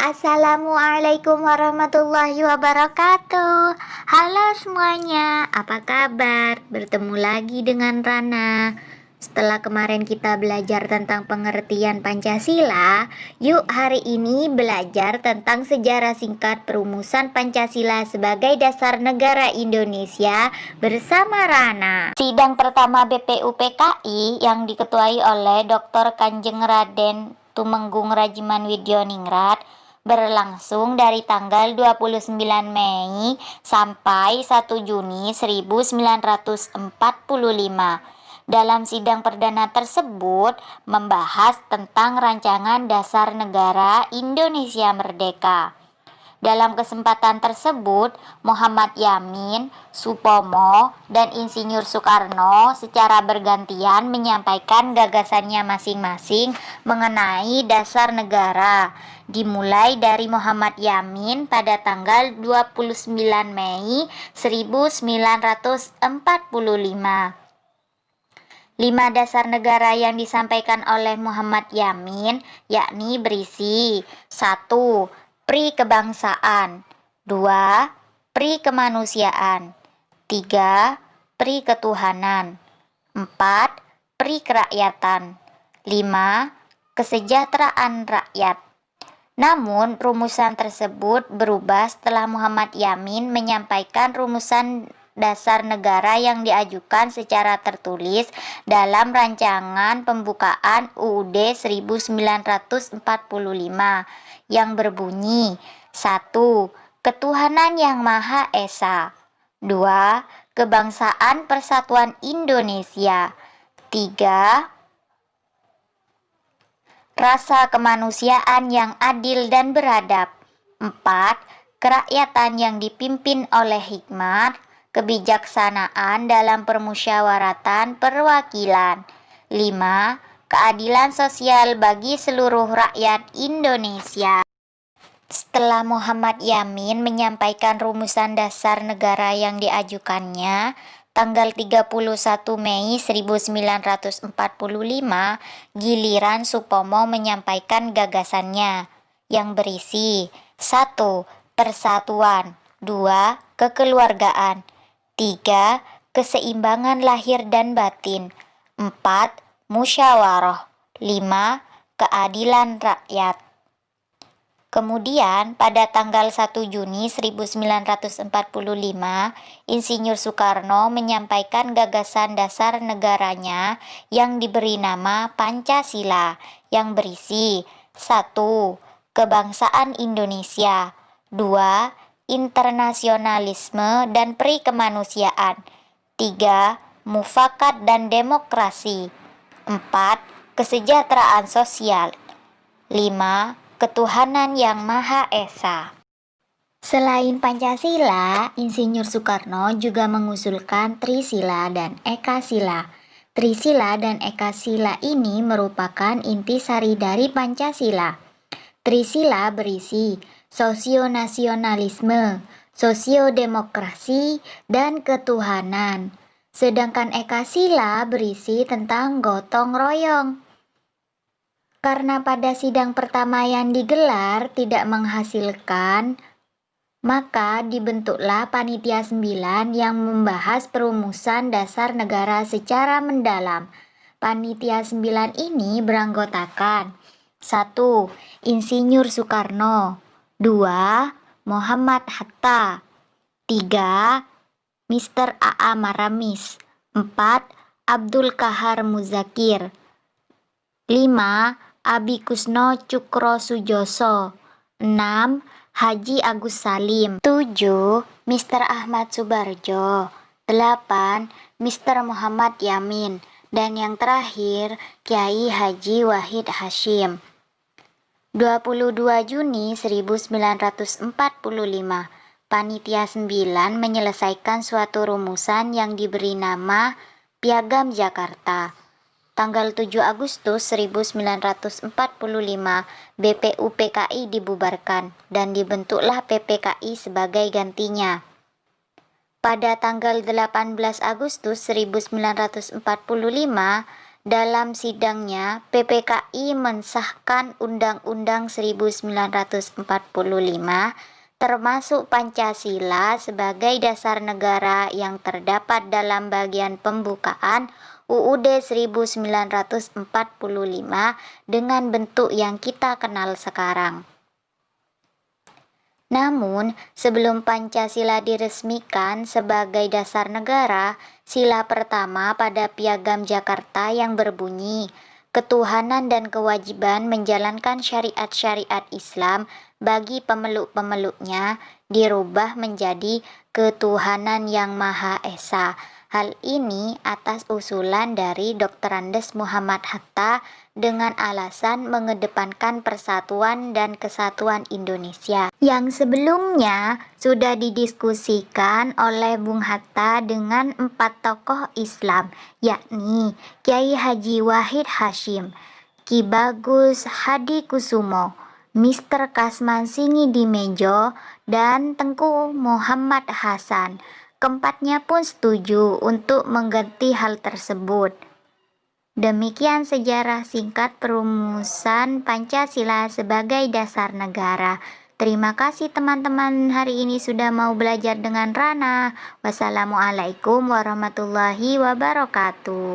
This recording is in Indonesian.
Assalamualaikum warahmatullahi wabarakatuh. Halo semuanya, apa kabar? Bertemu lagi dengan Rana. Setelah kemarin kita belajar tentang pengertian Pancasila, yuk hari ini belajar tentang sejarah singkat perumusan Pancasila sebagai dasar negara Indonesia bersama Rana. Sidang pertama BPUPKI yang diketuai oleh Dr. Kanjeng Raden Tumenggung Rajiman Widyoningrat berlangsung dari tanggal 29 Mei sampai 1 Juni 1945. Dalam sidang perdana tersebut membahas tentang rancangan dasar negara Indonesia Merdeka. Dalam kesempatan tersebut, Muhammad Yamin, Supomo, dan Insinyur Soekarno secara bergantian menyampaikan gagasannya masing-masing mengenai dasar negara. Dimulai dari Muhammad Yamin pada tanggal 29 Mei 1945. 5 dasar negara yang disampaikan oleh Muhammad Yamin yakni berisi 1. Pri kebangsaan, 2. Pri kemanusiaan, 3. Pri ketuhanan, 4. Pri kerakyatan, 5. Kesejahteraan rakyat. Namun, rumusan tersebut berubah setelah Muhammad Yamin menyampaikan rumusan dasar negara yang diajukan secara tertulis dalam rancangan pembukaan UUD 1945 yang berbunyi 1. Ketuhanan yang Maha Esa, 2. Kebangsaan Persatuan Indonesia, 3. Rasa kemanusiaan yang adil dan beradab, 4. Kerakyatan yang dipimpin oleh hikmat, kebijaksanaan dalam permusyawaratan perwakilan, 5. Keadilan sosial bagi seluruh rakyat Indonesia. Setelah Muhammad Yamin menyampaikan rumusan dasar negara yang diajukannya, tanggal 31 Mei 1945, giliran Supomo menyampaikan gagasannya yang berisi 1. Persatuan, 2. Kekeluargaan, 3. Keseimbangan lahir dan batin, 4. Musyawarah, 5. Keadilan rakyat. Kemudian pada tanggal 1 Juni 1945, Insinyur Soekarno menyampaikan gagasan dasar negaranya yang diberi nama Pancasila yang berisi 1. Kebangsaan Indonesia, 2. Internasionalisme dan perikemanusiaan, 3. Mufakat dan demokrasi, 4. Kesejahteraan sosial, 5. Ketuhanan yang Maha Esa. Selain Pancasila, Insinyur Soekarno juga mengusulkan Trisila dan Ekasila. Trisila dan Ekasila ini merupakan intisari dari Pancasila. Trisila berisi sosionasionalisme, sosiodemokrasi, dan ketuhanan. Sedangkan Ekasila berisi tentang gotong royong. Karena pada sidang pertama yang digelar tidak menghasilkan, maka dibentuklah Panitia 9 yang membahas perumusan dasar negara secara mendalam. Panitia 9 ini beranggotakan 1. Insinyur Soekarno, 2. Muhammad Hatta, 3. Mr. A.A. Maramis, 4. Abdul Qahar Muzakir, 5. Abi Kusno Cukro Sujoso, 6. Haji Agus Salim, 7. Mr. Ahmad Subarjo, 8. Mr. Muhammad Yamin, dan yang terakhir Kiai Haji Wahid Hasyim. 22 Juni 1945, Panitia 9 menyelesaikan suatu rumusan yang diberi nama Piagam Jakarta. Tanggal 7 Agustus 1945, BPUPKI dibubarkan dan dibentuklah PPKI sebagai gantinya. Pada tanggal 18 Agustus 1945, Dalam sidangnya, PPKI mensahkan Undang-Undang 1945 termasuk Pancasila sebagai dasar negara yang terdapat dalam bagian pembukaan UUD 1945 dengan bentuk yang kita kenal sekarang. Namun, sebelum Pancasila diresmikan sebagai dasar negara, sila pertama pada Piagam Jakarta yang berbunyi, ketuhanan dan kewajiban menjalankan syariat-syariat Islam bagi pemeluk-pemeluknya dirubah menjadi ketuhanan yang Maha Esa. Hal ini atas usulan dari Dr. Andes Muhammad Hatta dengan alasan mengedepankan persatuan dan kesatuan Indonesia, yang sebelumnya sudah didiskusikan oleh Bung Hatta dengan 4 tokoh Islam, yakni Kiai Haji Wahid Hasyim, Ki Bagus Hadi Kusumo, Mr. Kasman Singidimejo, dan Tengku Muhammad Hasan. Keempatnya pun setuju untuk mengganti hal tersebut. Demikian sejarah singkat perumusan Pancasila sebagai dasar negara. Terima kasih teman-teman hari ini sudah mau belajar dengan Rana. Wassalamualaikum warahmatullahi wabarakatuh.